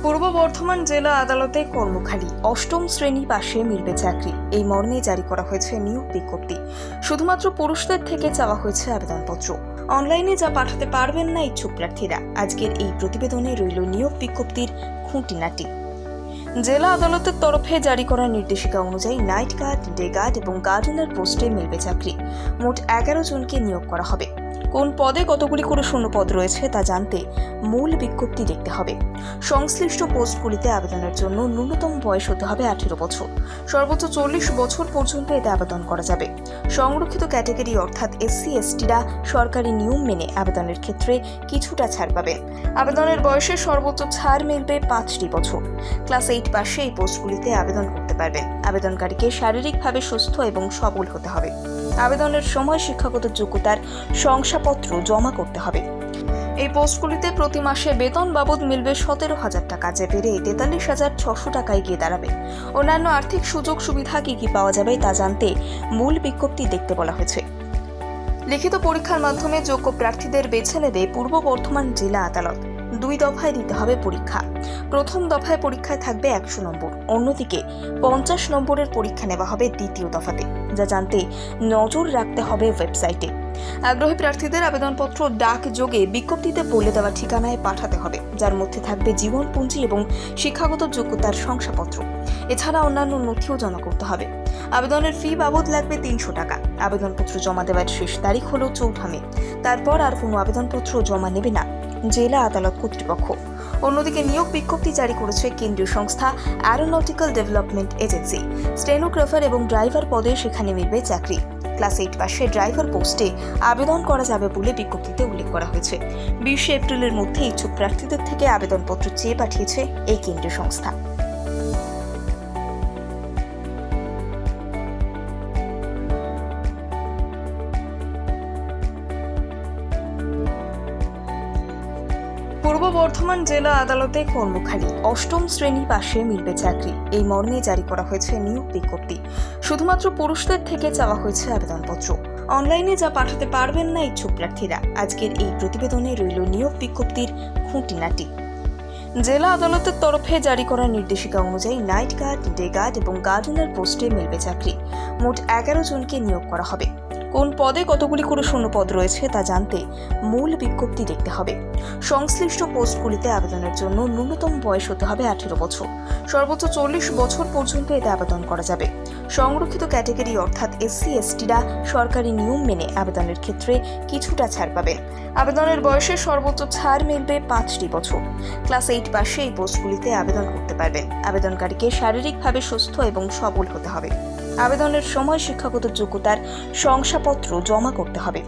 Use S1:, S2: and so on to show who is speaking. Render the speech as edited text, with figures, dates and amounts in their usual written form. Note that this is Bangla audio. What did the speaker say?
S1: পূর্ব বর্ধমান জেলা আদালতে কর্মখালি অষ্টম শ্রেণী পাশে মিলবে চাকরি, এই মর্মে জারি করা হয়েছে নিয়োগ বিজ্ঞপ্তি। শুধুমাত্র পুরুষদের থেকে চাওয়া হয়েছে আবেদনপত্র। অনলাইনে যা পাঠাতে পারবেন না ইচ্ছুক প্রার্থীরা। আজকের এই প্রতিবেদনে রইল নিয়োগ বিজ্ঞপ্তির খুঁটিনাটি। জেলা আদালতের তরফে জারি করা নির্দেশিকা অনুযায়ী নাইট গার্ড, ডে গার্ড এবং গার্ডেনার পোস্টে মিলবে চাকরি। মোট 11 জনকে নিয়োগ করা হবে। কোন পদে কতগুলি করে শূন্য পদ রয়েছে তা জানতে মূল বিজ্ঞপ্তি দেখতে হবে। সংশ্লিষ্ট পোস্টগুলিতে আবেদনের জন্য ন্যূনতম বয়স হতে হবে 18 বছর, সর্বোচ্চ 40 বছর পর্যন্ত এতে আবেদন করা যাবে। সংরক্ষিত ক্যাটাগরি অর্থাৎ SC/STরা সরকারি নিয়ম মেনে আবেদনের ক্ষেত্রে কিছুটা ছাড় পাবেন। আবেদনের বয়সে সর্বোচ্চ ছাড় মিলবে 5টি বছর। ক্লাস 8 পাশে এই পোস্টগুলিতে আবেদন করতে পারবেন। আবেদনকারীকে শারীরিকভাবে সুস্থ এবং সবল হতে হবে। আবেদনের সময় শিক্ষাগত যোগ্যতার শংসাপত্র জমা করতে হবে। এই পোস্টগুলিতে প্রতি মাসে বেতন বাবদ মিলবে 17,000 টাকা, যা বেড়ে 43,600 টাকায় গিয়ে দাঁড়াবে। অন্যান্য আর্থিক সুযোগ সুবিধা কি পাওয়া যাবে তা জানতে মূল বিজ্ঞপ্তি দেখতে বলা হয়েছে। লিখিত পরীক্ষার মাধ্যমে যোগ্য প্রার্থীদের বেছে নেবে পূর্ব বর্ধমান জেলা আদালত। 2 দফায় দিতে হবে পরীক্ষা। প্রথম দফায় পরীক্ষায় থাকবে 100 নম্বর, অন্যদিকে 50 নম্বরের পরীক্ষা নেওয়া হবে দ্বিতীয় দফাতে, যা জানতে নজর রাখতে হবে ওয়েবসাইটে। আগ্রহী প্রার্থীদের আবেদনপত্র ডাক যোগে বিজ্ঞপ্তিতে বলে দেওয়া ঠিকানায় পাঠাতে হবে, যার মধ্যে থাকবে জীবনপুঞ্জি এবং শিক্ষাগত যোগ্যতার শংসাপত্র। এছাড়া অন্যান্য নথিও জমা করতে হবে। আবেদনের ফি বাবদ লাগবে 300 টাকা। আবেদনপত্র জমা দেওয়ার শেষ তারিখ হলো 14 মে। তারপর আর কোনো আবেদনপত্র জমা নেবে না জেলা আদালত কর্তৃপক্ষ। অন্যদিকে নিয়োগ বিজ্ঞপ্তি জারি করেছে কেন্দ্রীয় সংস্থা অ্যারোনটিক্যাল ডেভেলপমেন্ট এজেন্সি। স্টেনোগ্রাফার এবং ড্রাইভার পদে সেখানে মিলবে চাকরি। ক্লাস 8 পাশে ড্রাইভার পোস্টে আবেদন করা যাবে বলে বিজ্ঞপ্তিতে উল্লেখ করা হয়েছে। 20 এপ্রিলের মধ্যে ইচ্ছুক প্রার্থীদের থেকে আবেদনপত্র চেয়ে পাঠিয়েছে এই কেন্দ্রীয় সংস্থা। পূর্ব বর্ধমান জেলা আদালতে কর্মখালি অষ্টম শ্রেণী পাশে মিলবে চাকরি, এই মর্মে জারি করা হয়েছে নিয়োগ বিজ্ঞপ্তি। শুধুমাত্র পুরুষদের থেকে চাওয়া হয়েছে আবেদনপত্র। অনলাইনে যা পাঠাতে পারবেন না ইচ্ছুক প্রার্থীরা। আজকের এই প্রতিবেদনে রইল নিয়োগ বিজ্ঞপ্তির খুঁটিনাটি। জেলা আদালতের তরফে জারি করা নির্দেশিকা অনুযায়ী নাইট গার্ড, ডে গার্ড এবং গার্ডেনার পোস্টে মিলবে চাকরি। মোট 11 জনকে নিয়োগ করা হবে। কোন পদে কতগুলি করে শূন্য পদ রয়েছে তা জানতে মূল বিজ্ঞপ্তি দেখতে হবে। সংশ্লিষ্ট পোস্টগুলিতে আবেদনের জন্য ন্যূনতম বয়স হতে হবে 18 বছর, সর্বোচ্চ 40 বছর পর্যন্ত এতে আবেদন করা যাবে। সংরক্ষিত ক্যাটাগরি অর্থাৎ SC/STরা সরকারি নিয়ম মেনে আবেদনের ক্ষেত্রে কিছুটা ছাড় পাবেন। আবেদনের বয়সে সর্বোচ্চ ছাড় মিলবে 5টি বছর। ক্লাস 8 পাশে এই পোস্টগুলিতে আবেদন করতে পারবেন। আবেদনকারীকে শারীরিকভাবে সুস্থ এবং সবল হতে হবে। আবেদনের সময় শিক্ষাগত যোগ্যতার শংসাপত্র জমা করতে হবে।